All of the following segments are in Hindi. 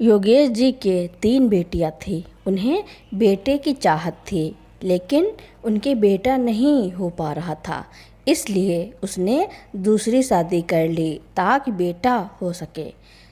योगेश जी के 3 बेटियां थीं। उन्हें बेटे की चाहत थी, लेकिन उनके बेटा नहीं हो पा रहा था। इसलिए उसने दूसरी शादी कर ली ताकि बेटा हो सके।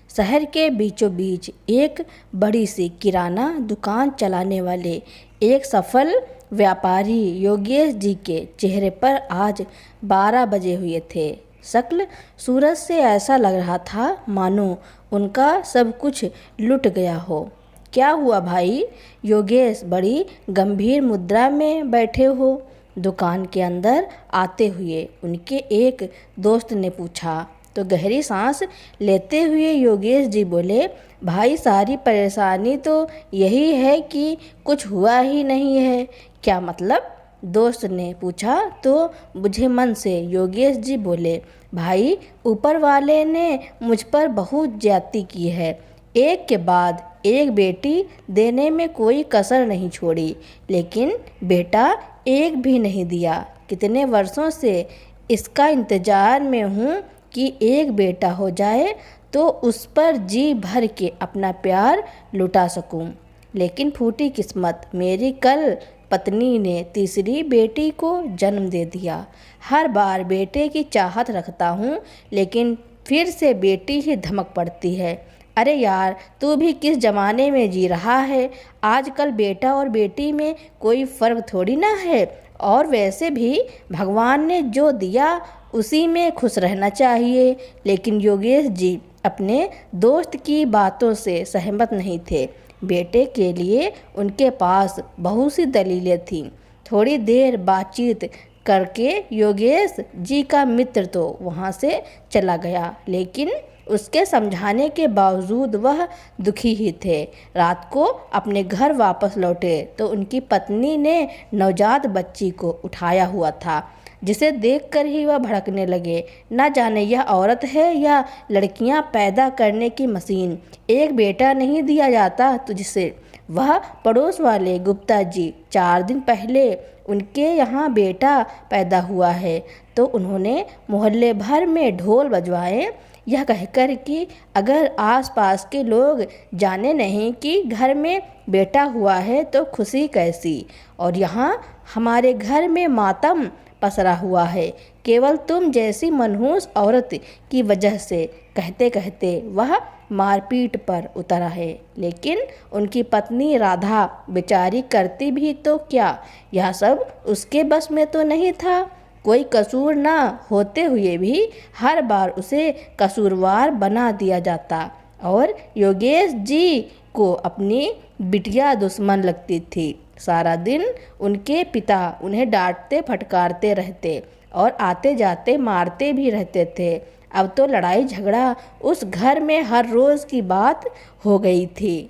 शहर के बीचों बीच एक बड़ी सी किराना दुकान चलाने वाले एक सफल व्यापारी योगेश जी के चेहरे पर आज 12 बजे हुए थे। शक्ल सूरज से ऐसा लग रहा था मानो उनका सब कुछ लुट गया हो। क्या हुआ भाई? योगेश बड़ी गंभीर मुद्रा में बैठे हो? दुकान के अंदर आते हुए उनके एक दोस्त ने पूछा। तो गहरी सांस लेते हुए योगेश जी बोले, भाई सारी परेशानी तो यही है कि कुछ हुआ ही नहीं है। क्या मतलब? दोस्त ने पूछा तो बुझे मन से योगेश जी बोले, भाई ऊपर वाले ने मुझ पर बहुत ज्यादती की है। एक के बाद एक बेटी देने में कोई कसर नहीं छोड़ी, लेकिन बेटा एक भी नहीं दिया। कितने वर्षों से इसका इंतजार में हूँ कि एक बेटा हो जाए तो उस पर जी भर के अपना प्यार लुटा सकूं। लेकिन फूटी किस्मत, मेरी कल पत्नी ने तीसरी बेटी को जन्म दे दिया। हर बार बेटे की चाहत रखता हूँ, लेकिन फिर से बेटी ही धमक पड़ती है। अरे यार, तू भी किस ज़माने में जी रहा है? आजकल बेटा और बेटी में कोई फ़र्क थोड़ी ना है। और वैसे भी भगवान ने जो दिया उसी में खुश रहना चाहिए। लेकिन योगेश जी अपने दोस्त की बातों से सहमत नहीं थे। बेटे के लिए उनके पास बहुत सी दलीलें थीं। थोड़ी देर बातचीत करके योगेश जी का मित्र तो वहाँ से चला गया, लेकिन उसके समझाने के बावजूद वह दुखी ही थे। रात को अपने घर वापस लौटे तो उनकी पत्नी ने नवजात बच्ची को उठाया हुआ था, जिसे देखकर ही वह भड़कने लगे। न जाने यह औरत है या लड़कियां पैदा करने की मशीन। एक बेटा नहीं दिया जाता तुझसे? वह पड़ोस वाले गुप्ता जी 4 दिन पहले उनके यहाँ बेटा पैदा हुआ है तो उन्होंने मोहल्ले भर में ढोल बजवाए, यह कहकर कि अगर आसपास के लोग जाने नहीं कि घर में बेटा हुआ है तो खुशी कैसी। और यहाँ हमारे घर में मातम पसरा हुआ है, केवल तुम जैसी मनहूस औरत की वजह से। कहते कहते वह मारपीट पर उतरा है। लेकिन उनकी पत्नी राधा बेचारी करती भी तो क्या? यह सब उसके बस में तो नहीं था। कोई कसूर ना होते हुए भी हर बार उसे कसूरवार बना दिया जाता और योगेश जी को अपनी बिटिया दुश्मन लगती थी। सारा दिन उनके पिता उन्हें डांटते फटकारते रहते और आते जाते मारते भी रहते थे। अब तो लड़ाई झगड़ा उस घर में हर रोज़ की बात हो गई थी।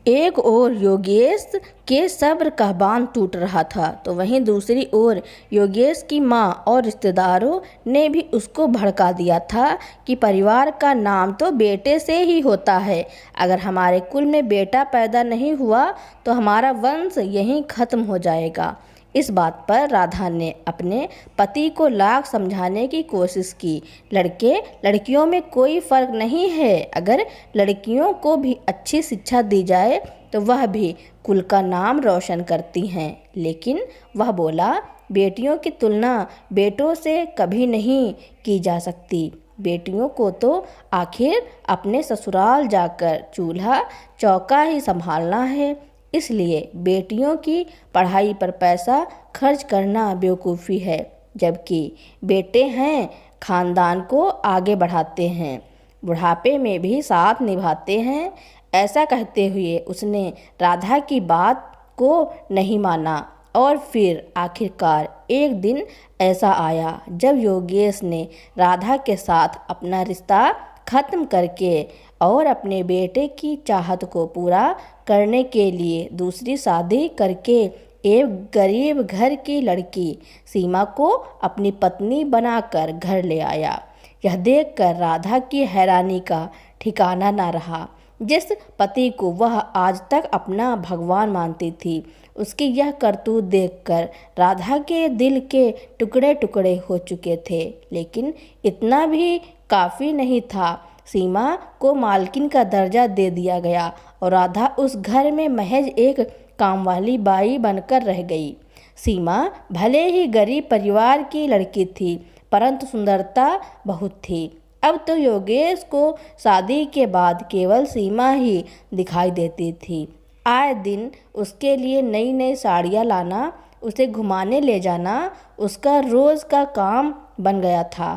एक ओर योगेश के सब्र का बांध टूट रहा था, तो वहीं दूसरी ओर योगेश की माँ और रिश्तेदारों ने भी उसको भड़का दिया था कि परिवार का नाम तो बेटे से ही होता है। अगर हमारे कुल में बेटा पैदा नहीं हुआ तो हमारा वंश यहीं खत्म हो जाएगा। इस बात पर राधा ने अपने पति को लाख समझाने की कोशिश की। लड़के लड़कियों में कोई फ़र्क नहीं है। अगर लड़कियों को भी अच्छी शिक्षा दी जाए तो वह भी कुल का नाम रोशन करती हैं। लेकिन वह बोला, बेटियों की तुलना बेटों से कभी नहीं की जा सकती। बेटियों को तो आखिर अपने ससुराल जाकर चूल्हा चौका ही संभालना है। इसलिए बेटियों की पढ़ाई पर पैसा खर्च करना बेवकूफ़ी है, जबकि बेटे हैं खानदान को आगे बढ़ाते हैं, बुढ़ापे में भी साथ निभाते हैं। ऐसा कहते हुए उसने राधा की बात को नहीं माना। और फिर आखिरकार एक दिन ऐसा आया जब योगेश ने राधा के साथ अपना रिश्ता ख़त्म करके और अपने बेटे की चाहत को पूरा करने के लिए दूसरी शादी करके एक गरीब घर की लड़की सीमा को अपनी पत्नी बनाकर घर ले आया। यह देखकर राधा की हैरानी का ठिकाना न रहा। जिस पति को वह आज तक अपना भगवान मानती थी, उसकी यह करतूत देखकर राधा के दिल के टुकड़े टुकड़े हो चुके थे। लेकिन इतना भी काफ़ी नहीं था। सीमा को मालकिन का दर्जा दे दिया गया और राधा उस घर में महज एक कामवाली बाई बनकर रह गई। सीमा भले ही गरीब परिवार की लड़की थी, परंतु सुंदरता बहुत थी। अब तो योगेश को शादी के बाद केवल सीमा ही दिखाई देती थी। आए दिन उसके लिए नई नई साड़ियाँ लाना, उसे घुमाने ले जाना उसका रोज़ का काम बन गया था।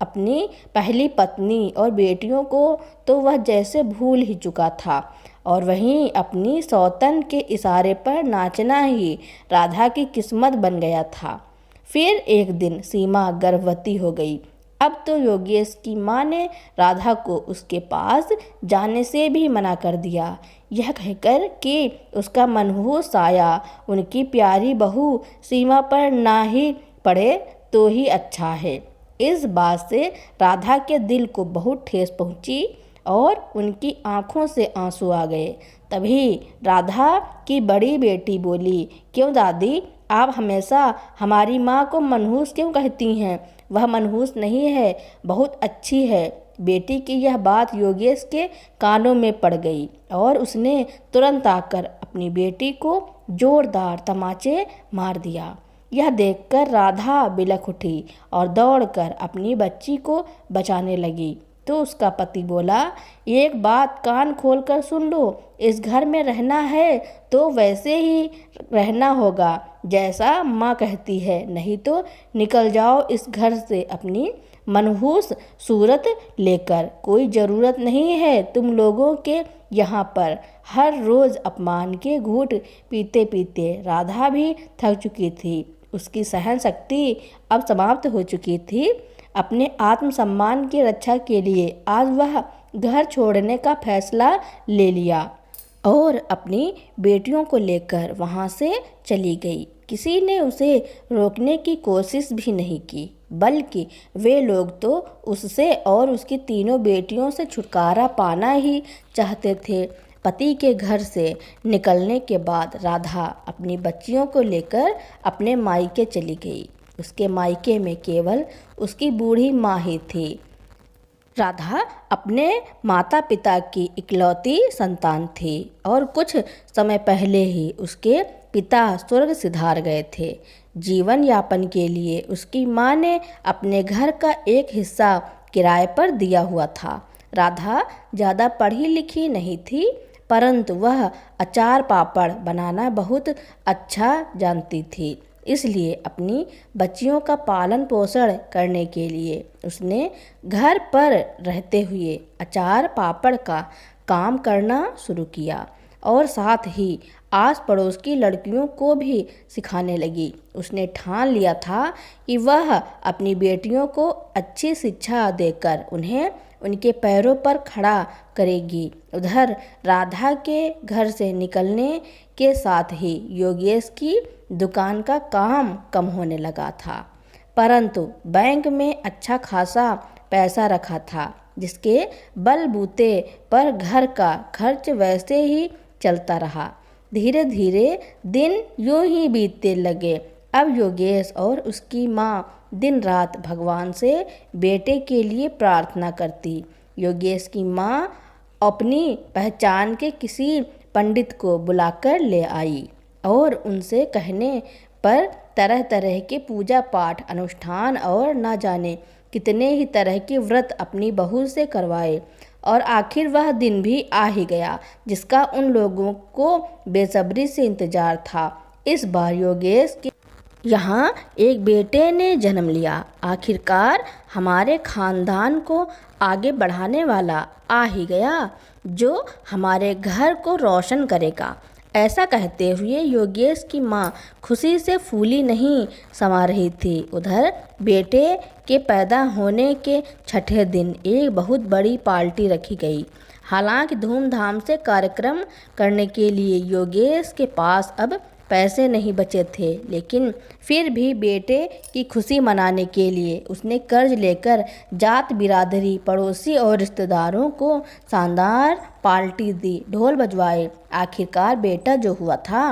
अपनी पहली पत्नी और बेटियों को तो वह जैसे भूल ही चुका था, और वहीं अपनी सौतन के इशारे पर नाचना ही राधा की किस्मत बन गया था। फिर एक दिन सीमा गर्भवती हो गई। अब तो योगेश की माँ ने राधा को उसके पास जाने से भी मना कर दिया, यह कहकर कि उसका मनहूस साया उनकी प्यारी बहू सीमा पर ना ही पड़े तो ही अच्छा है। इस बात से राधा के दिल को बहुत ठेस पहुंची और उनकी आंखों से आंसू आ गए। तभी राधा की बड़ी बेटी बोली, क्यों दादी, आप हमेशा हमारी माँ को मनहूस क्यों कहती हैं? वह मनहूस नहीं है, बहुत अच्छी है। बेटी की यह बात योगेश के कानों में पड़ गई और उसने तुरंत आकर अपनी बेटी को जोरदार तमाचे मार दिया। यह देखकर राधा बिलख उठी और दौड़कर अपनी बच्ची को बचाने लगी। तो उसका पति बोला, एक बात कान खोलकर सुन लो, इस घर में रहना है तो वैसे ही रहना होगा जैसा माँ कहती है, नहीं तो निकल जाओ इस घर से अपनी मनहूस सूरत लेकर। कोई ज़रूरत नहीं है तुम लोगों के यहाँ पर। हर रोज़ अपमान के घूंट पीते पीते राधा भी थक चुकी थी। उसकी सहन शक्ति अब समाप्त हो चुकी थी। अपने आत्मसम्मान की रक्षा के लिए आज वह घर छोड़ने का फैसला ले लिया और अपनी बेटियों को लेकर वहाँ से चली गई। किसी ने उसे रोकने की कोशिश भी नहीं की, बल्कि वे लोग तो उससे और उसकी तीनों बेटियों से छुटकारा पाना ही चाहते थे। पति के घर से निकलने के बाद राधा अपनी बच्चियों को लेकर अपने मायके चली गई। उसके मायके में केवल उसकी बूढ़ी माँ ही थी। राधा अपने माता पिता की इकलौती संतान थी और कुछ समय पहले ही उसके पिता स्वर्ग सिधार गए थे। जीवन यापन के लिए उसकी माँ ने अपने घर का एक हिस्सा किराए पर दिया हुआ था। राधा ज़्यादा पढ़ी लिखी नहीं थी, परंतु वह अचार पापड़ बनाना बहुत अच्छा जानती थी। इसलिए अपनी बच्चियों का पालन पोषण करने के लिए उसने घर पर रहते हुए अचार पापड़ का काम करना शुरू किया और साथ ही आस पड़ोस की लड़कियों को भी सिखाने लगी। उसने ठान लिया था कि वह अपनी बेटियों को अच्छी शिक्षा देकर उन्हें उनके पैरों पर खड़ा करेगी। उधर राधा के घर से निकलने के साथ ही योगेश की दुकान का काम कम होने लगा था, परंतु बैंक में अच्छा खासा पैसा रखा था, जिसके बलबूते पर घर का खर्च वैसे ही चलता रहा। धीरे धीरे दिन यूं ही बीतते लगे। अब योगेश और उसकी माँ दिन रात भगवान से बेटे के लिए प्रार्थना करती। योगेश की माँ अपनी पहचान के किसी पंडित को बुलाकर ले आई और उनसे कहने पर तरह तरह के पूजा पाठ अनुष्ठान और न जाने कितने ही तरह के व्रत अपनी बहू से करवाए। और आखिर वह दिन भी आ ही गया जिसका उन लोगों को बेसब्री से इंतजार था। इस बार योगेश के यहाँ एक बेटे ने जन्म लिया। आखिरकार हमारे खानदान को आगे बढ़ाने वाला आ ही गया, जो हमारे घर को रोशन करेगा। ऐसा कहते हुए योगेश की माँ खुशी से फूली नहीं समा रही थी। उधर बेटे के पैदा होने के छठे दिन एक बहुत बड़ी पार्टी रखी गई। हालांकि धूमधाम से कार्यक्रम करने के लिए योगेश के पास अब पैसे नहीं बचे थे, लेकिन फिर भी बेटे की खुशी मनाने के लिए उसने कर्ज लेकर जात बिरादरी, पड़ोसी और रिश्तेदारों को शानदार पार्टी दी, ढोल बजवाए। आखिरकार बेटा जो हुआ था,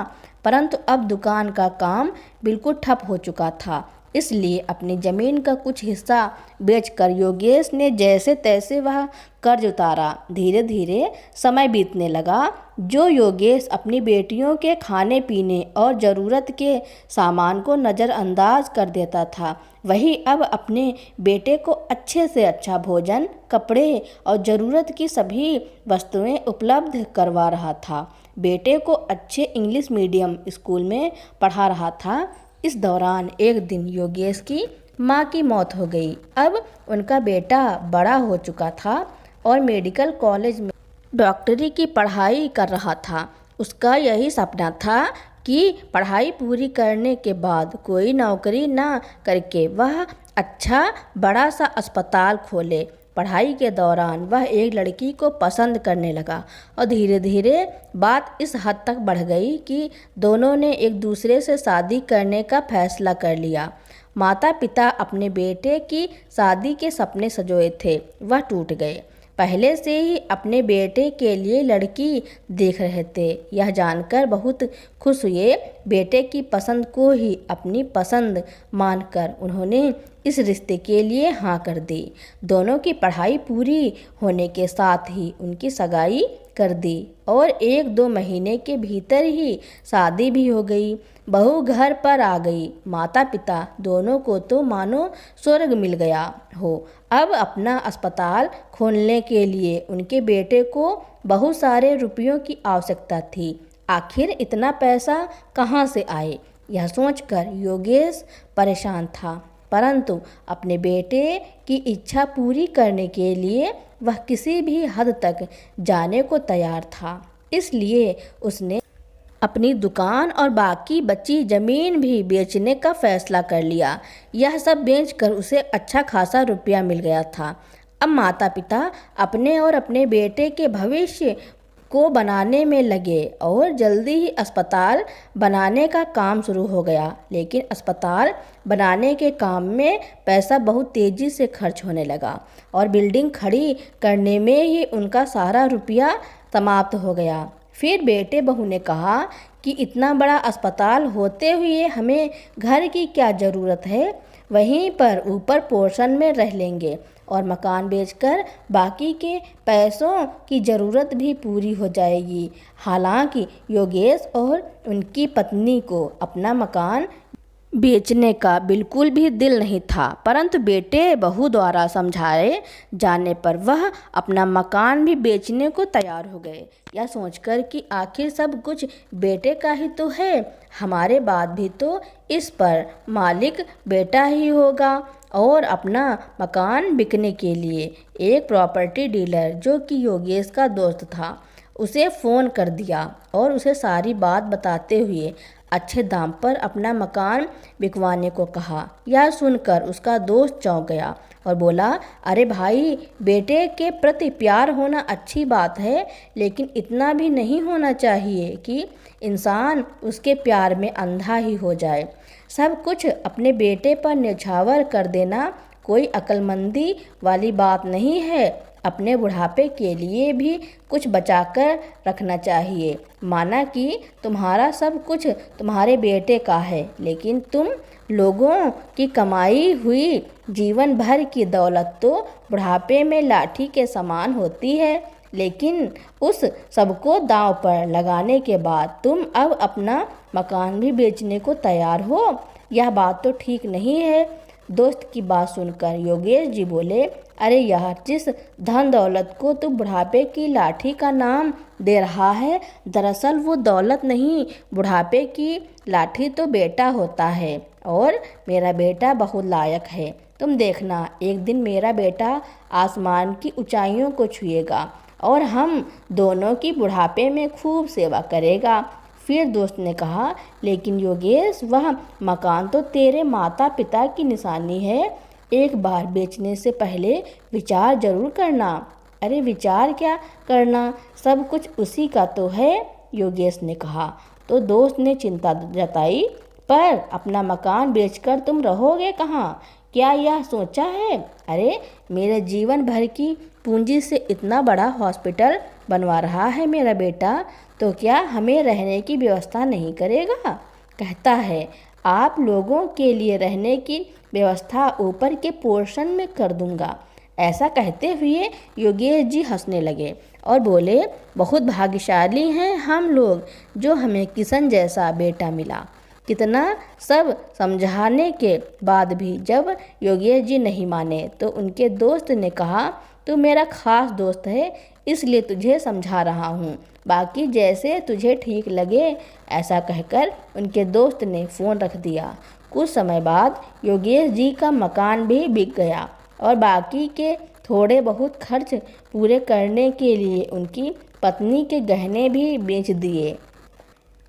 परंतु अब दुकान का काम बिल्कुल ठप हो चुका था। इसलिए अपनी ज़मीन का कुछ हिस्सा बेचकर योगेश ने जैसे तैसे वह कर्ज उतारा। धीरे धीरे समय बीतने लगा। जो योगेश अपनी बेटियों के खाने पीने और ज़रूरत के सामान को नज़रअंदाज कर देता था, वही अब अपने बेटे को अच्छे से अच्छा भोजन, कपड़े और ज़रूरत की सभी वस्तुएं उपलब्ध करवा रहा था। बेटे को अच्छे इंग्लिश मीडियम स्कूल में पढ़ा रहा था। इस दौरान एक दिन योगेश की माँ की मौत हो गई। अब उनका बेटा बड़ा हो चुका था और मेडिकल कॉलेज में डॉक्टरी की पढ़ाई कर रहा था। उसका यही सपना था कि पढ़ाई पूरी करने के बाद कोई नौकरी ना करके वह अच्छा बड़ा सा अस्पताल खोले। पढ़ाई के दौरान वह एक लड़की को पसंद करने लगा और धीरे धीरे बात इस हद तक बढ़ गई कि दोनों ने एक दूसरे से शादी करने का फैसला कर लिया। माता पिता अपने बेटे की शादी के सपने संजोए थे, वह टूट गए। पहले से ही अपने बेटे के लिए लड़की देख रहे थे। यह जानकर बहुत खुश हुए। बेटे की पसंद को ही अपनी पसंद मानकर उन्होंने इस रिश्ते के लिए हाँ कर दी। दोनों की पढ़ाई पूरी होने के साथ ही उनकी सगाई कर दी और 1-2 महीने के भीतर ही शादी भी हो गई। बहू घर पर आ गई। माता पिता दोनों को तो मानो स्वर्ग मिल गया हो। अब अपना अस्पताल खोलने के लिए उनके बेटे को बहुत सारे रुपयों की आवश्यकता थी। आखिर इतना पैसा कहाँ से आए, यह सोचकर योगेश परेशान था, परंतु अपने बेटे की इच्छा पूरी करने के लिए वह किसी भी हद तक जाने को तैयार था। इसलिए उसने अपनी दुकान और बाकी बची ज़मीन भी बेचने का फैसला कर लिया। यह सब बेचकर उसे अच्छा खासा रुपया मिल गया था। अब माता पिता अपने और अपने बेटे के भविष्य को बनाने में लगे और जल्दी ही अस्पताल बनाने का काम शुरू हो गया। लेकिन अस्पताल बनाने के काम में पैसा बहुत तेज़ी से खर्च होने लगा और बिल्डिंग खड़ी करने में ही उनका सारा रुपया समाप्त हो गया। फिर बेटे बहू ने कहा कि इतना बड़ा अस्पताल होते हुए हमें घर की क्या ज़रूरत है, वहीं पर ऊपर पोर्शन में रह लेंगे और मकान बेचकर बाकी के पैसों की ज़रूरत भी पूरी हो जाएगी। हालांकि योगेश और उनकी पत्नी को अपना मकान बेचने का बिल्कुल भी दिल नहीं था, परंतु बेटे बहू द्वारा समझाए जाने पर वह अपना मकान भी बेचने को तैयार हो गए। यह सोचकर कि आखिर सब कुछ बेटे का ही तो है, हमारे बाद भी तो इस पर मालिक बेटा ही होगा। और अपना मकान बिकने के लिए एक प्रॉपर्टी डीलर जो कि योगेश का दोस्त था, उसे फ़ोन कर दिया और उसे सारी बात बताते हुए अच्छे दाम पर अपना मकान बिकवाने को कहा। यह सुनकर उसका दोस्त चौंक गया और बोला, अरे भाई, बेटे के प्रति प्यार होना अच्छी बात है, लेकिन इतना भी नहीं होना चाहिए कि इंसान उसके प्यार में अंधा ही हो जाए। सब कुछ अपने बेटे पर न्यौछावर कर देना कोई अक्लमंदी वाली बात नहीं है। अपने बुढ़ापे के लिए भी कुछ बचाकर रखना चाहिए। माना कि तुम्हारा सब कुछ तुम्हारे बेटे का है, लेकिन तुम लोगों की कमाई हुई जीवन भर की दौलत तो बुढ़ापे में लाठी के समान होती है। लेकिन उस सबको दांव पर लगाने के बाद तुम अब अपना मकान भी बेचने को तैयार हो। यह बात तो ठीक नहीं है। दोस्त की बात सुनकर योगेश जी बोले, अरे यार, जिस धन दौलत को तू बुढ़ापे की लाठी का नाम दे रहा है, दरअसल वो दौलत नहीं, बुढ़ापे की लाठी तो बेटा होता है और मेरा बेटा बहुत लायक है। तुम देखना, एक दिन मेरा बेटा आसमान की ऊंचाइयों को छुएगा और हम दोनों की बुढ़ापे में खूब सेवा करेगा। फिर दोस्त ने कहा, लेकिन योगेश, वह मकान तो तेरे माता पिता की निशानी है, एक बार बेचने से पहले विचार जरूर करना। अरे विचार क्या करना, सब कुछ उसी का तो है, योगेश ने कहा। तो दोस्त ने चिंता जताई, पर अपना मकान बेचकर तुम रहोगे कहाँ, क्या यह सोचा है? अरे मेरे जीवन भर की पूंजी से इतना बड़ा हॉस्पिटल बनवा रहा है मेरा बेटा, तो क्या हमें रहने की व्यवस्था नहीं करेगा? कहता है आप लोगों के लिए रहने की व्यवस्था ऊपर के पोर्शन में कर दूंगा। ऐसा कहते हुए योगेश जी हंसने लगे और बोले, बहुत भाग्यशाली हैं हम लोग जो हमें किशन जैसा बेटा मिला। कितना सब समझाने के बाद भी जब योगेश जी नहीं माने तो उनके दोस्त ने कहा, तू मेरा खास दोस्त है इसलिए तुझे समझा रहा हूँ, बाकी जैसे तुझे ठीक लगे। ऐसा कहकर उनके दोस्त ने फ़ोन रख दिया। कुछ समय बाद योगेश जी का मकान भी बिक गया और बाकी के थोड़े बहुत खर्च पूरे करने के लिए उनकी पत्नी के गहने भी बेच दिए।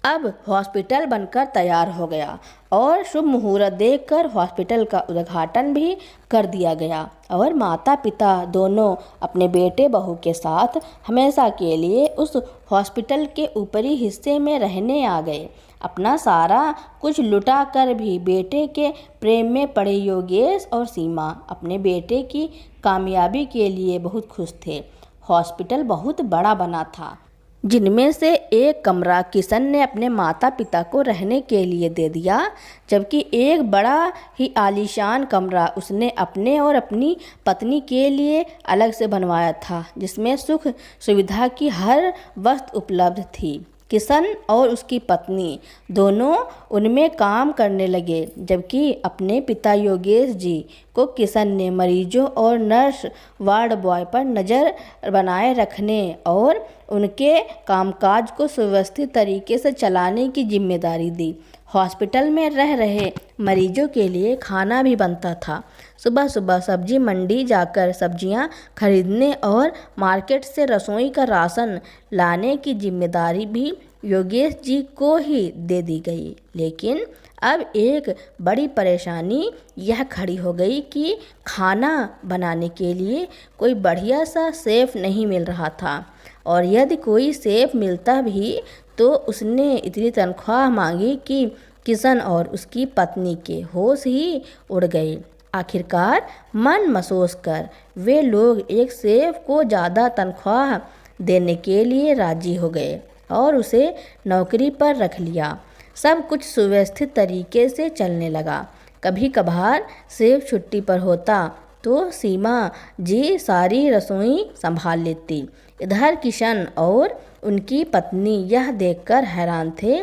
अब हॉस्पिटल बनकर तैयार हो गया और शुभ मुहूर्त देखकर हॉस्पिटल का उद्घाटन भी कर दिया गया और माता पिता दोनों अपने बेटे बहू के साथ हमेशा के लिए उस हॉस्पिटल के ऊपरी हिस्से में रहने आ गए। अपना सारा कुछ लुटा कर भी बेटे के प्रेम में पड़े योगेश और सीमा अपने बेटे की कामयाबी के लिए बहुत खुश थे। हॉस्पिटल बहुत बड़ा बना था, जिनमें से एक कमरा किशन ने अपने माता पिता को रहने के लिए दे दिया, जबकि एक बड़ा ही आलीशान कमरा उसने अपने और अपनी पत्नी के लिए अलग से बनवाया था, जिसमें सुख सुविधा की हर वस्तु उपलब्ध थी। किशन और उसकी पत्नी दोनों उनमें काम करने लगे, जबकि अपने पिता योगेश जी को किशन ने मरीजों और नर्स वार्ड बॉय पर नज़र बनाए रखने और उनके कामकाज को सुव्यवस्थित तरीके से चलाने की जिम्मेदारी दी। हॉस्पिटल में रह रहे मरीजों के लिए खाना भी बनता था। सुबह सुबह सब्जी मंडी जाकर सब्जियां खरीदने और मार्केट से रसोई का राशन लाने की जिम्मेदारी भी योगेश जी को ही दे दी गई। लेकिन अब एक बड़ी परेशानी यह खड़ी हो गई कि खाना बनाने के लिए कोई बढ़िया सा शेफ़ नहीं मिल रहा था, और यदि कोई शेफ़ मिलता भी तो उसने इतनी तनख्वाह मांगी कि किशन और उसकी पत्नी के होश ही उड़ गए। आखिरकार मन मसोस कर वे लोग एक शेफ़ को ज़्यादा तनख्वाह देने के लिए राजी हो गए और उसे नौकरी पर रख लिया। सब कुछ सुव्यवस्थित तरीके से चलने लगा। कभी कभार शेफ़ छुट्टी पर होता तो सीमा जी सारी रसोई संभाल लेती। इधर किशन और उनकी पत्नी यह देखकर हैरान थे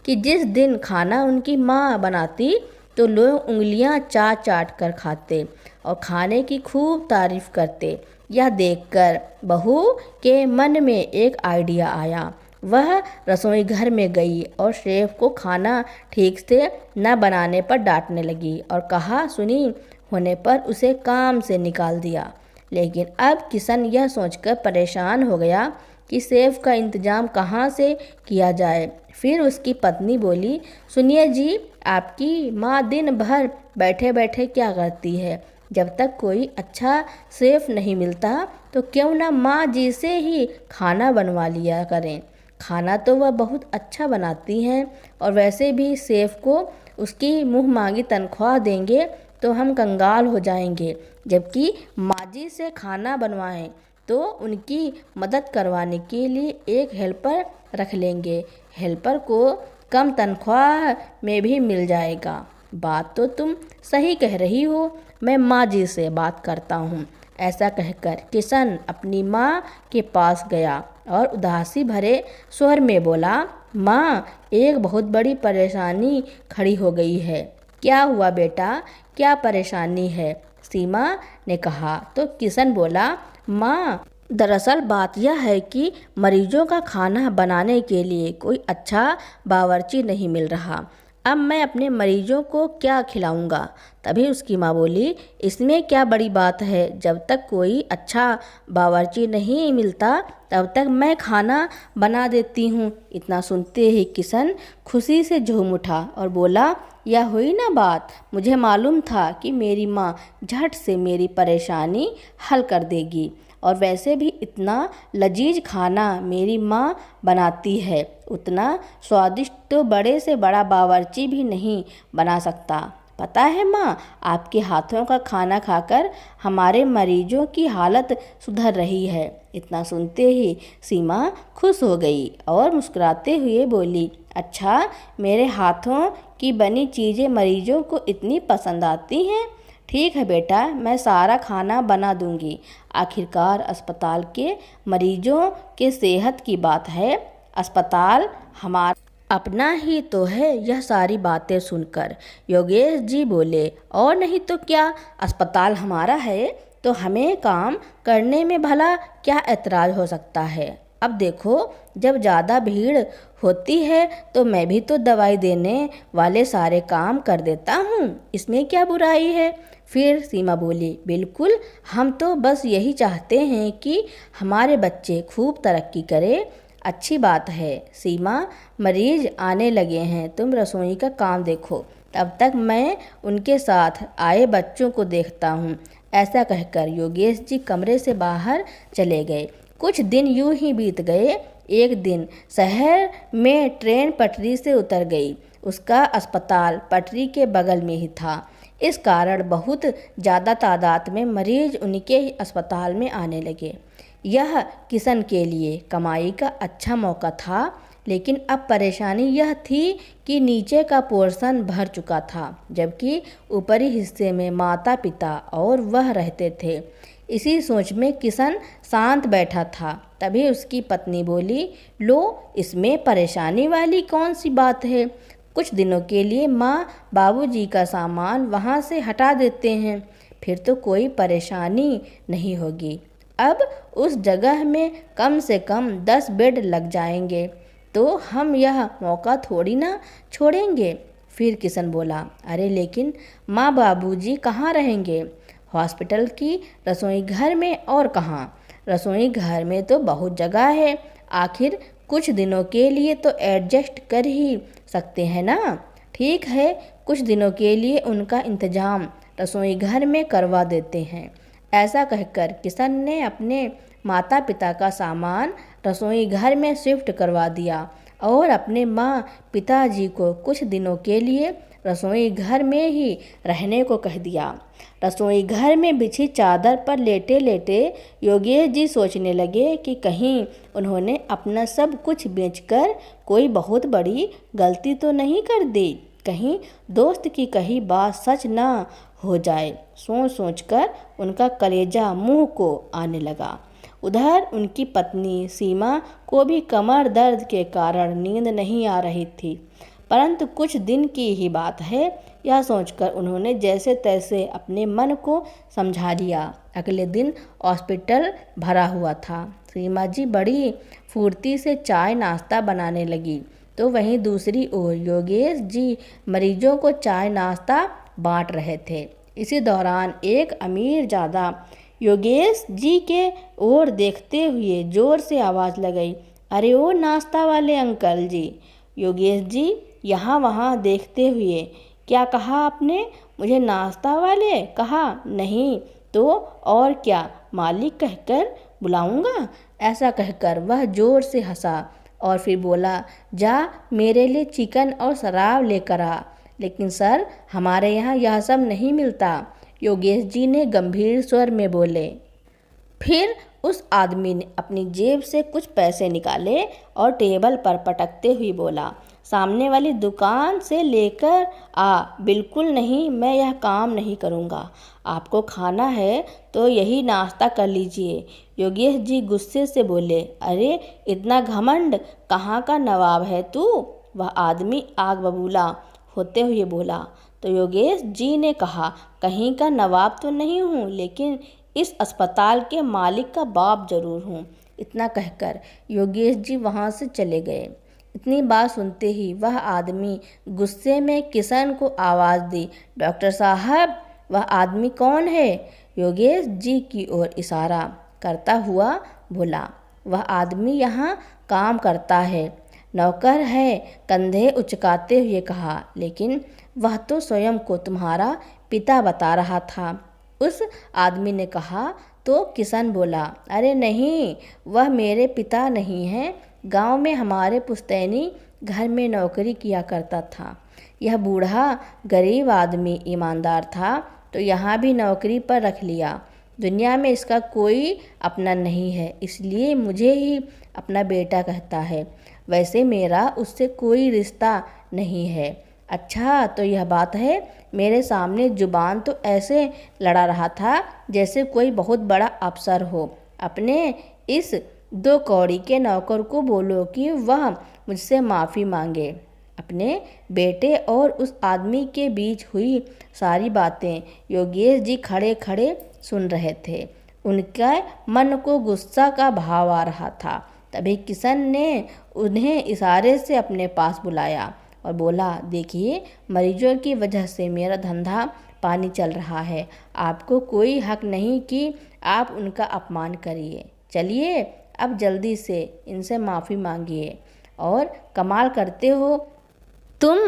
कि जिस दिन खाना उनकी माँ बनाती तो लोग उंगलियां चाट चाट कर खाते और खाने की खूब तारीफ करते। यह देखकर बहू के मन में एक आइडिया आया। वह रसोई घर में गई और शेफ़ को खाना ठीक से न बनाने पर डांटने लगी और कहा सुनी होने पर उसे काम से निकाल दिया। लेकिन अब किशन यह सोचकर परेशान हो गया कि शेफ़ का इंतज़ाम कहाँ से किया जाए। फिर उसकी पत्नी बोली, सुनिए जी, आपकी माँ दिन भर बैठे बैठे क्या करती है? जब तक कोई अच्छा शेफ़ नहीं मिलता तो क्यों ना माँ जी से ही खाना बनवा लिया करें। खाना तो वह बहुत अच्छा बनाती हैं और वैसे भी शेफ़ को उसकी मुँह मांगी तनख्वाह देंगे तो हम कंगाल हो जाएंगे, जबकि माँ जी से खाना बनवाएं तो उनकी मदद करवाने के लिए एक हेल्पर रख लेंगे। हेल्पर को कम तनख्वाह में भी मिल जाएगा। बात तो तुम सही कह रही हो, मैं माँ जी से बात करता हूँ। ऐसा कहकर किशन अपनी माँ के पास गया और उदासी भरे स्वर में बोला, माँ, एक बहुत बड़ी परेशानी खड़ी हो गई है। क्या हुआ बेटा, क्या परेशानी है? सीमा ने कहा तो किशन बोला, माँ, दरअसल बात यह है कि मरीजों का खाना बनाने के लिए कोई अच्छा बावर्ची नहीं मिल रहा। अब मैं अपने मरीजों को क्या खिलाऊंगा? तभी उसकी माँ बोली, इसमें क्या बड़ी बात है, जब तक कोई अच्छा बावर्ची नहीं मिलता तब तक मैं खाना बना देती हूँ। इतना सुनते ही किशन खुशी से झूम उठा और बोला, यह हुई ना बात, मुझे मालूम था कि मेरी माँ झट से मेरी परेशानी हल कर देगी, और वैसे भी इतना लजीज खाना मेरी माँ बनाती है, उतना स्वादिष्ट तो बड़े से बड़ा बावर्ची भी नहीं बना सकता। पता है माँ, आपके हाथों का खाना खाकर हमारे मरीजों की हालत सुधर रही है। इतना सुनते ही सीमा खुश हो गई और मुस्कुराते हुए बोली, अच्छा, मेरे हाथों की बनी चीज़ें मरीजों को इतनी पसंद आती हैं। ठीक है बेटा, मैं सारा खाना बना दूंगी। आखिरकार अस्पताल के मरीजों के सेहत की बात है। अस्पताल हमारा अपना ही तो है। यह सारी बातें सुनकर योगेश जी बोले, और नहीं तो क्या, अस्पताल हमारा है तो हमें काम करने में भला क्या ऐतराज़ हो सकता है। अब देखो, जब ज़्यादा भीड़ होती है तो मैं भी तो दवाई देने वाले सारे काम कर देता हूँ, इसमें क्या बुराई है। फिर सीमा बोली, बिल्कुल, हम तो बस यही चाहते हैं कि हमारे बच्चे खूब तरक्की करें। अच्छी बात है सीमा, मरीज आने लगे हैं, तुम रसोई का काम देखो, तब तक मैं उनके साथ आए बच्चों को देखता हूँ। ऐसा कहकर योगेश जी कमरे से बाहर चले गए। कुछ दिन यूं ही बीत गए। एक दिन शहर में ट्रेन पटरी से उतर गई। उसका अस्पताल पटरी के बगल में ही था। इस कारण बहुत ज़्यादा तादाद में मरीज उनके ही अस्पताल में आने लगे। यह किशन के लिए कमाई का अच्छा मौका था, लेकिन अब परेशानी यह थी कि नीचे का पोर्शन भर चुका था, जबकि ऊपरी हिस्से में माता पिता और वह रहते थे। इसी सोच में किशन शांत बैठा था। तभी उसकी पत्नी बोली, लो, इसमें परेशानी वाली कौन सी बात है। कुछ दिनों के लिए माँ बाबूजी का सामान वहाँ से हटा देते हैं, फिर तो कोई परेशानी नहीं होगी। अब उस जगह में कम से कम 10 बेड लग जाएंगे, तो हम यह मौका थोड़ी ना छोड़ेंगे। फिर किशन बोला, अरे लेकिन माँ बाबूजी कहाँ रहेंगे। हॉस्पिटल की रसोई घर में, और कहाँ। रसोई घर में तो बहुत जगह है, आखिर कुछ दिनों के लिए तो एडजस्ट कर ही सकते हैं ना। ठीक है, कुछ दिनों के लिए उनका इंतजाम रसोई घर में करवा देते हैं। ऐसा कहकर किशन ने अपने माता पिता का सामान रसोई घर में शिफ्ट करवा दिया और अपने माँ पिताजी को कुछ दिनों के लिए रसोई घर में ही रहने को कह दिया। रसोई घर में बिछी चादर पर लेटे लेटे योगेश जी सोचने लगे कि कहीं उन्होंने अपना सब कुछ बेचकर कोई बहुत बड़ी गलती तो नहीं कर दी, कहीं दोस्त की कही बात सच ना हो जाए। सोच सोचकर उनका कलेजा मुंह को आने लगा। उधर उनकी पत्नी सीमा को भी कमर दर्द के कारण नींद नहीं आ रही थी, परंतु कुछ दिन की ही बात है, यह सोचकर उन्होंने जैसे तैसे अपने मन को समझा लिया। अगले दिन हॉस्पिटल भरा हुआ था। सीमा जी बड़ी फुर्ती से चाय नाश्ता बनाने लगी, तो वहीं दूसरी ओर योगेश जी मरीजों को चाय नाश्ता बांट रहे थे। इसी दौरान एक अमीर ज़्यादा योगेश जी के ओर देखते हुए ज़ोर से आवाज़ लगाई, अरे ओ नाश्ता वाले अंकल जी। योगेश जी यहाँ वहाँ देखते हुए, क्या कहा आपने, मुझे नाश्ता वाले कहा? नहीं तो और क्या, मालिक कहकर बुलाऊंगा। ऐसा कहकर वह ज़ोर से हंसा और फिर बोला, जा मेरे लिए चिकन और शराब लेकर आ। लेकिन सर, हमारे यहाँ यह सब नहीं मिलता, योगेश जी ने गंभीर स्वर में बोले। फिर उस आदमी ने अपनी जेब से कुछ पैसे निकाले और टेबल पर पटकते हुए बोला, सामने वाली दुकान से लेकर आ। बिल्कुल नहीं, मैं यह काम नहीं करूँगा। आपको खाना है तो यही नाश्ता कर लीजिए। योगेश जी गुस्से से बोले, अरे इतना घमंड, कहाँ का नवाब है तू। वह आदमी आग बबूला होते हुए बोला। तो योगेश जी ने कहा, कहीं का नवाब तो नहीं हूँ, लेकिन इस अस्पताल के मालिक का बाप जरूर हूँ। इतना कहकर योगेश जी वहाँ से चले गए। इतनी बात सुनते ही वह आदमी गुस्से में किशन को आवाज़ दी, डॉक्टर साहब। वह आदमी कौन है? योगेश जी की ओर इशारा करता हुआ बोला, वह आदमी यहाँ काम करता है, नौकर है, कंधे उचकाते हुए कहा। लेकिन वह तो स्वयं को तुम्हारा पिता बता रहा था, उस आदमी ने कहा। तो किशन बोला, अरे नहीं, वह मेरे पिता नहीं हैं, गांव में हमारे पुश्तैनी घर में नौकरी किया करता था। यह बूढ़ा गरीब आदमी ईमानदार था, तो यहाँ भी नौकरी पर रख लिया। दुनिया में इसका कोई अपना नहीं है, इसलिए मुझे ही अपना बेटा कहता है। वैसे मेरा उससे कोई रिश्ता नहीं है। अच्छा तो यह बात है। मेरे सामने जुबान तो ऐसे लड़ा रहा था जैसे कोई बहुत बड़ा अफसर हो। अपने इस 2 कौड़ी के नौकर को बोलो कि वह मुझसे माफ़ी मांगे। अपने बेटे और उस आदमी के बीच हुई सारी बातें योगेश जी खड़े खड़े सुन रहे थे। उनके मन को गुस्सा का भाव आ रहा था। तभी किशन ने उन्हें इशारे से अपने पास बुलाया और बोला, देखिए मरीजों की वजह से मेरा धंधा पानी चल रहा है। आपको कोई हक नहीं कि आप उनका अपमान करिए। चलिए अब जल्दी से इनसे माफ़ी मांगिए। और कमाल करते हो तुम।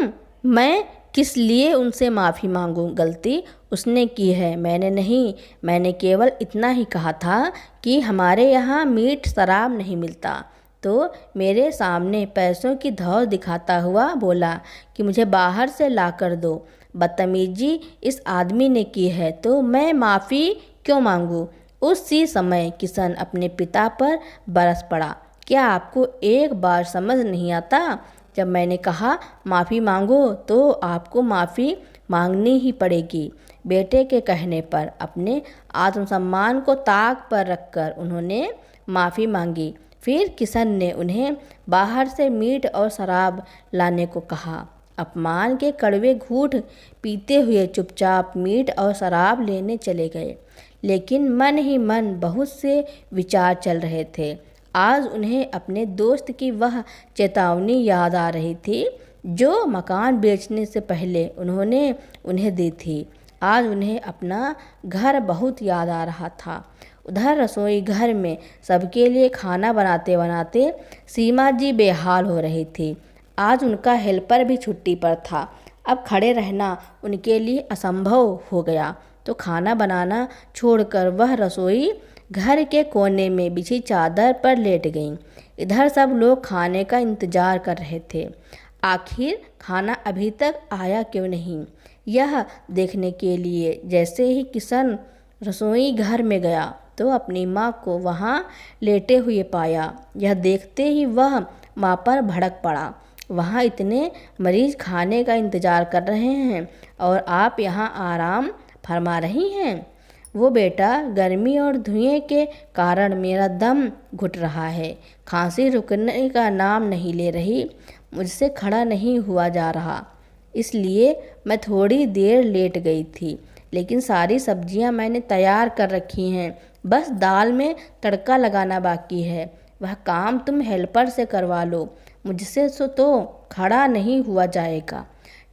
मैं किस लिए उनसे माफ़ी मांगूं? गलती उसने की है, मैंने नहीं। मैंने केवल इतना ही कहा था कि हमारे यहाँ मीठ शराब नहीं मिलता। तो मेरे सामने पैसों की धौस दिखाता हुआ बोला कि मुझे बाहर से ला कर दो। बदतमीजी इस आदमी ने की है तो मैं माफ़ी क्यों मांगूं? उसी समय किशन अपने पिता पर बरस पड़ा। क्या आपको एक बार समझ नहीं आता? जब मैंने कहा माफ़ी मांगो तो आपको माफ़ी मांगनी ही पड़ेगी। बेटे के कहने पर अपने आत्मसम्मान को ताक पर रखकर उन्होंने माफ़ी मांगी। फिर किशन ने उन्हें बाहर से मीट और शराब लाने को कहा। अपमान के कड़वे घूंट पीते हुए चुपचाप मीट और शराब लेने चले गए। लेकिन मन ही मन बहुत से विचार चल रहे थे। आज उन्हें अपने दोस्त की वह चेतावनी याद आ रही थी जो मकान बेचने से पहले उन्होंने उन्हें दी थी। आज उन्हें अपना घर बहुत याद आ रहा था। उधर रसोई घर में सबके लिए खाना बनाते बनाते सीमा जी बेहाल हो रही थी। आज उनका हेल्पर भी छुट्टी पर था। अब खड़े रहना उनके लिए असंभव हो गया तो खाना बनाना छोड़कर वह रसोई घर के कोने में बिछी चादर पर लेट गईं। इधर सब लोग खाने का इंतजार कर रहे थे। आखिर खाना अभी तक आया क्यों नहीं, यह देखने के लिए जैसे ही किशन रसोई घर में गया तो अपनी माँ को वहाँ लेटे हुए पाया। यह देखते ही वह माँ पर भड़क पड़ा। वहाँ इतने मरीज खाने का इंतजार कर रहे हैं और आप यहाँ आराम फरमा रही हैं। वो बेटा, गर्मी और धुएं के कारण मेरा दम घुट रहा है। खांसी रुकने का नाम नहीं ले रही। मुझसे खड़ा नहीं हुआ जा रहा, इसलिए मैं थोड़ी देर लेट गई थी। लेकिन सारी सब्जियां मैंने तैयार कर रखी हैं, बस दाल में तड़का लगाना बाकी है। वह काम तुम हेल्पर से करवा लो, मुझसे तो खड़ा नहीं हुआ जाएगा।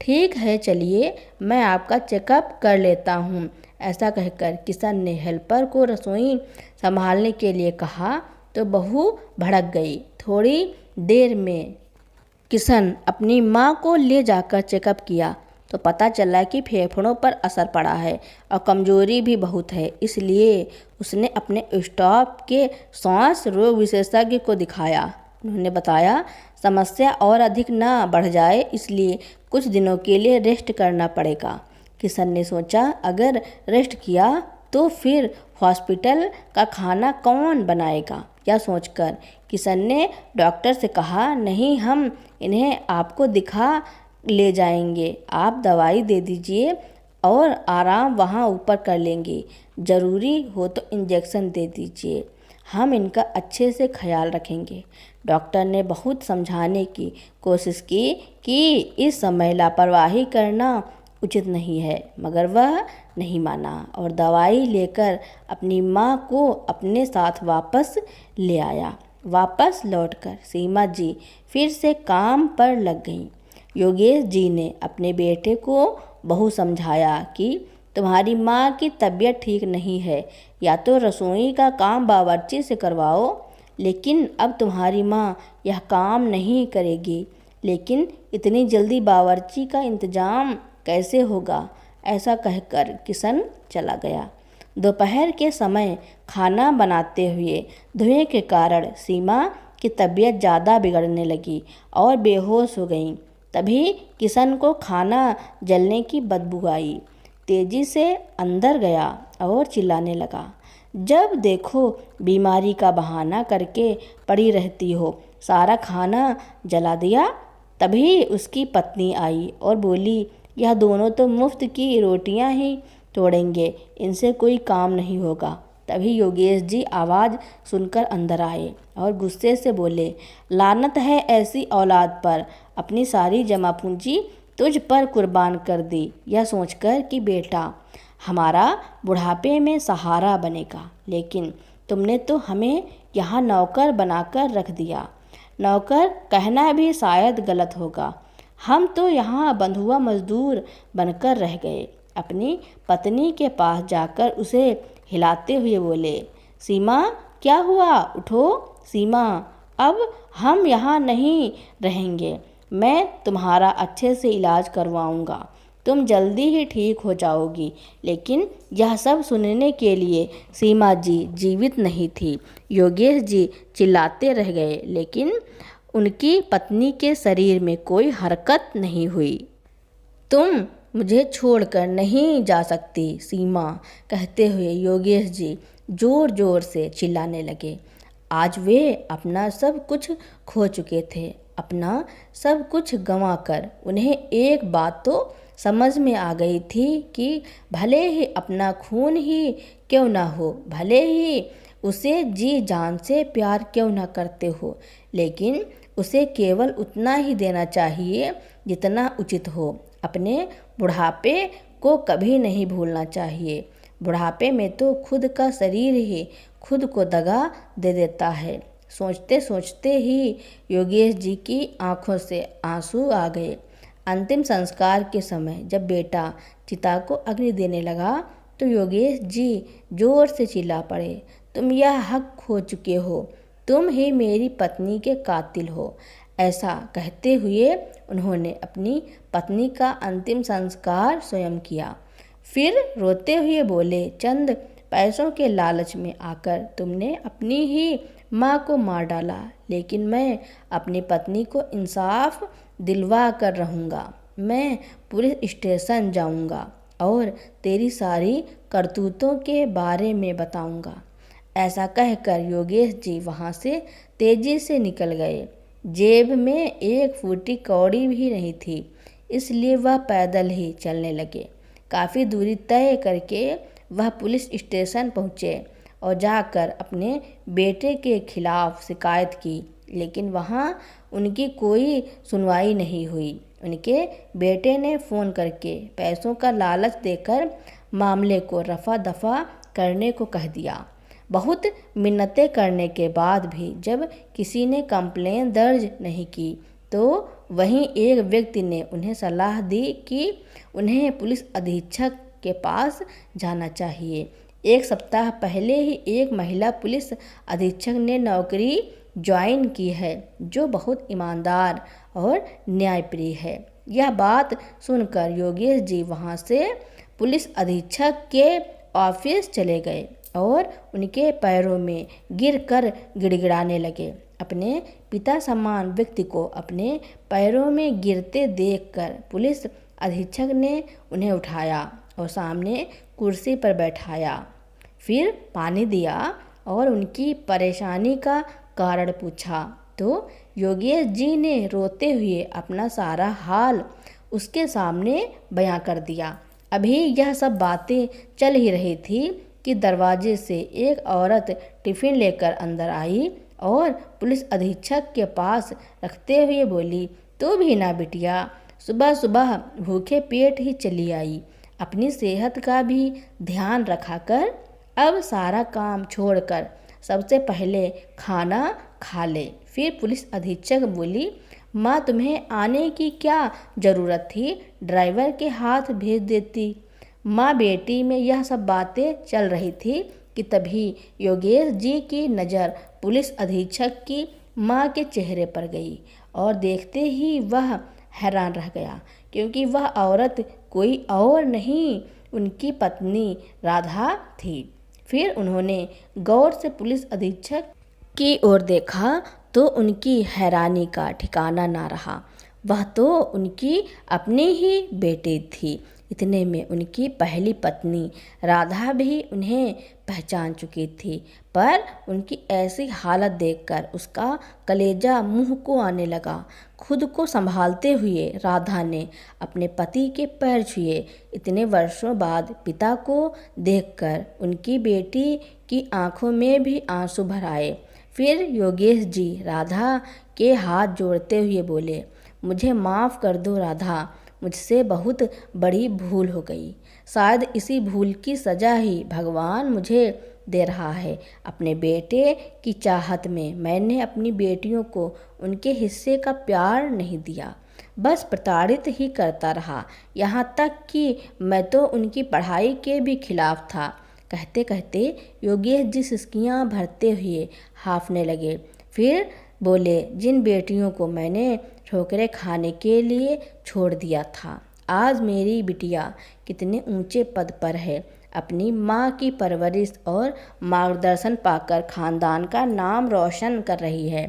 ठीक है, चलिए मैं आपका चेकअप कर लेता हूँ। ऐसा कहकर किशन ने हेल्पर को रसोई संभालने के लिए कहा तो बहू भड़क गई। थोड़ी देर में किशन अपनी माँ को ले जाकर चेकअप किया तो पता चला कि फेफड़ों पर असर पड़ा है और कमजोरी भी बहुत है। इसलिए उसने अपने स्टाफ के सांस रोग विशेषज्ञ को दिखाया। उन्होंने बताया समस्या और अधिक ना बढ़ जाए, इसलिए कुछ दिनों के लिए रेस्ट करना पड़ेगा। किशन ने सोचा, अगर रेस्ट किया तो फिर हॉस्पिटल का खाना कौन बनाएगा। यह सोचकर किशन ने डॉक्टर से कहा, नहीं, हम इन्हें आपको दिखा ले जाएंगे। आप दवाई दे दीजिए और आराम वहाँ ऊपर कर लेंगे। ज़रूरी हो तो इंजेक्शन दे दीजिए, हम इनका अच्छे से ख्याल रखेंगे। डॉक्टर ने बहुत समझाने की कोशिश की कि इस समय लापरवाही करना उचित नहीं है, मगर वह नहीं माना और दवाई लेकर अपनी माँ को अपने साथ वापस ले आया। वापस लौटकर सीमा जी फिर से काम पर लग गईं। योगेश जी ने अपने बेटे को बहुत समझाया कि तुम्हारी माँ की तबीयत ठीक नहीं है, या तो रसोई का काम बावर्ची से करवाओ। लेकिन अब तुम्हारी माँ यह काम नहीं करेगी। लेकिन इतनी जल्दी बावर्ची का इंतजाम कैसे होगा? ऐसा कहकर किशन चला गया। दोपहर के समय खाना बनाते हुए धुएं के कारण सीमा की तबीयत ज़्यादा बिगड़ने लगी और बेहोश हो गई। तभी किशन को खाना जलने की बदबू आई। तेजी से अंदर गया और चिल्लाने लगा, जब देखो बीमारी का बहाना करके पड़ी रहती हो, सारा खाना जला दिया। तभी उसकी पत्नी आई और बोली, यह दोनों तो मुफ्त की रोटियां ही तोड़ेंगे, इनसे कोई काम नहीं होगा। तभी योगेश जी आवाज़ सुनकर अंदर आए और गुस्से से बोले, लानत है ऐसी औलाद पर, अपनी सारी जमा पूंजी तुझ पर कुर्बान कर दी, यह सोचकर कि बेटा हमारा बुढ़ापे में सहारा बनेगा, लेकिन तुमने तो हमें यहाँ नौकर बनाकर रख दिया। नौकर कहना भी शायद गलत होगा, हम तो यहाँ बंधुआ मजदूर बनकर रह गए। अपनी पत्नी के पास जाकर उसे हिलाते हुए बोले, सीमा क्या हुआ, उठो सीमा, अब हम यहाँ नहीं रहेंगे, मैं तुम्हारा अच्छे से इलाज करवाऊँगा, तुम जल्दी ही ठीक हो जाओगी। लेकिन यह सब सुनने के लिए सीमा जी जीवित नहीं थी। योगेश जी चिल्लाते रह गए, लेकिन उनकी पत्नी के शरीर में कोई हरकत नहीं हुई। तुम मुझे छोड़कर नहीं जा सकती सीमा, कहते हुए योगेश जी जोर जोर से चिल्लाने लगे। आज वे अपना सब कुछ खो चुके थे। अपना सब कुछ गंवाकर उन्हें एक बात तो समझ में आ गई थी कि भले ही अपना खून ही क्यों ना हो, भले ही उसे जी जान से प्यार क्यों ना करते हो, लेकिन उसे केवल उतना ही देना चाहिए जितना उचित हो। अपने बुढ़ापे को कभी नहीं भूलना चाहिए। बुढ़ापे में तो खुद का शरीर ही खुद को दगा दे देता है। सोचते सोचते ही योगेश जी की आंखों से आंसू आ गए। अंतिम संस्कार के समय जब बेटा चिता को अग्नि देने लगा तो योगेश जी जोर से चिल्ला पड़े, तुम यह हक खो चुके हो, तुम ही मेरी पत्नी के कातिल हो। ऐसा कहते हुए उन्होंने अपनी पत्नी का अंतिम संस्कार स्वयं किया। फिर रोते हुए बोले, चंद पैसों के लालच में आकर तुमने अपनी ही माँ को मार डाला, लेकिन मैं अपनी पत्नी को इंसाफ दिलवा कर रहूँगा। मैं पुलिस स्टेशन जाऊँगा और तेरी सारी करतूतों के बारे में बताऊँगा। ऐसा कहकर योगेश जी वहाँ से तेजी से निकल गए। जेब में एक फूटी कौड़ी भी नहीं थी, इसलिए वह पैदल ही चलने लगे। काफ़ी दूरी तय करके वह पुलिस स्टेशन पहुँचे और जाकर अपने बेटे के खिलाफ शिकायत की, लेकिन वहाँ उनकी कोई सुनवाई नहीं हुई। उनके बेटे ने फ़ोन करके पैसों का लालच देकर मामले को रफा दफा करने को कह दिया। बहुत मिन्नतें करने के बाद भी जब किसी ने कंप्लेन दर्ज नहीं की तो वहीं एक व्यक्ति ने उन्हें सलाह दी कि उन्हें पुलिस अधीक्षक के पास जाना चाहिए। एक सप्ताह पहले ही एक महिला पुलिस अधीक्षक ने नौकरी ज्वाइन की है, जो बहुत ईमानदार और न्यायप्रिय है। यह बात सुनकर योगेश जी वहाँ से पुलिस अधीक्षक के ऑफिस चले गए और उनके पैरों में गिरकर गिड़गिड़ाने लगे। अपने पिता समान व्यक्ति को अपने पैरों में गिरते देखकर पुलिस अधीक्षक ने उन्हें उठाया और सामने कुर्सी पर बैठाया। फिर पानी दिया और उनकी परेशानी का कारण पूछा तो योगेश जी ने रोते हुए अपना सारा हाल उसके सामने बयां कर दिया। अभी यह सब बातें चल ही रही थी कि दरवाजे से एक औरत टिफ़िन लेकर अंदर आई और पुलिस अधीक्षक के पास रखते हुए बोली, तू भी ना बिटिया, सुबह सुबह भूखे पेट ही चली आई। अपनी सेहत का भी ध्यान रखा कर। अब सारा काम छोड़कर सबसे पहले खाना खा ले। फिर पुलिस अधीक्षक बोली, माँ तुम्हें आने की क्या ज़रूरत थी, ड्राइवर के हाथ भेज देती। माँ बेटी में यह सब बातें चल रही थी कि तभी योगेश जी की नज़र पुलिस अधीक्षक की माँ के चेहरे पर गई और देखते ही वह हैरान रह गया, क्योंकि वह औरत कोई और नहीं उनकी पत्नी राधा थी। फिर उन्होंने गौर से पुलिस अधीक्षक की ओर देखा तो उनकी हैरानी का ठिकाना ना रहा। वह तो उनकी अपनी ही बेटी थी। इतने में उनकी पहली पत्नी राधा भी उन्हें पहचान चुकी थी, पर उनकी ऐसी हालत देखकर उसका कलेजा मुंह को आने लगा। खुद को संभालते हुए राधा ने अपने पति के पैर छुए। इतने वर्षों बाद पिता को देखकर उनकी बेटी की आंखों में भी आंसू भर आए। फिर योगेश जी राधा के हाथ जोड़ते हुए बोले, मुझे माफ़ कर दो राधा, मुझसे बहुत बड़ी भूल हो गई। शायद इसी भूल की सज़ा ही भगवान मुझे दे रहा है। अपने बेटे की चाहत में मैंने अपनी बेटियों को उनके हिस्से का प्यार नहीं दिया, बस प्रताड़ित ही करता रहा। यहाँ तक कि मैं तो उनकी पढ़ाई के भी खिलाफ था। कहते कहते योगेश जी सिसकियाँ भरते हुए हांफने लगे। फिर बोले, जिन बेटियों को मैंने ठोकरें खाने के लिए छोड़ दिया था, आज मेरी बिटिया कितने ऊंचे पद पर है। अपनी माँ की परवरिश और मार्गदर्शन पाकर खानदान का नाम रोशन कर रही है।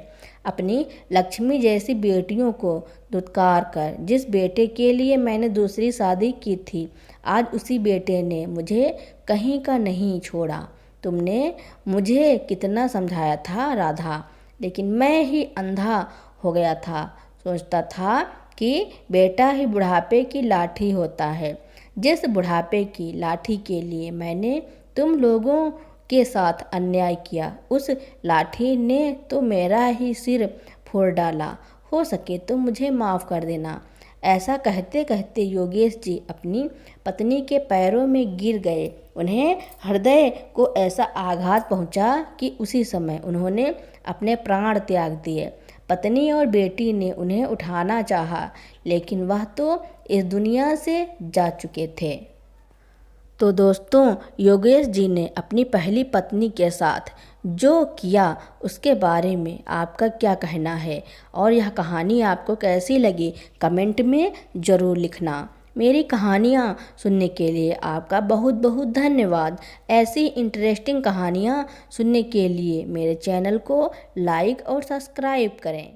अपनी लक्ष्मी जैसी बेटियों को दुत्कार कर जिस बेटे के लिए मैंने दूसरी शादी की थी, आज उसी बेटे ने मुझे कहीं का नहीं छोड़ा। तुमने मुझे कितना समझाया था राधा, लेकिन मैं ही अंधा हो गया था। सोचता था कि बेटा ही बुढ़ापे की लाठी होता है। जिस बुढ़ापे की लाठी के लिए मैंने तुम लोगों के साथ अन्याय किया, उस लाठी ने तो मेरा ही सिर फोड़ डाला। हो सके तो मुझे माफ़ कर देना। ऐसा कहते कहते योगेश जी अपनी पत्नी के पैरों में गिर गए। उन्हें हृदय को ऐसा आघात पहुंचा कि उसी समय उन्होंने अपने प्राण त्याग दिए। पत्नी और बेटी ने उन्हें उठाना चाहा, लेकिन वह तो इस दुनिया से जा चुके थे। तो दोस्तों, योगेश जी ने अपनी पहली पत्नी के साथ जो किया उसके बारे में आपका क्या कहना है, और यह कहानी आपको कैसी लगी कमेंट में ज़रूर लिखना। मेरी कहानियाँ सुनने के लिए आपका बहुत बहुत धन्यवाद। ऐसी इंटरेस्टिंग कहानियाँ सुनने के लिए मेरे चैनल को लाइक और सब्सक्राइब करें।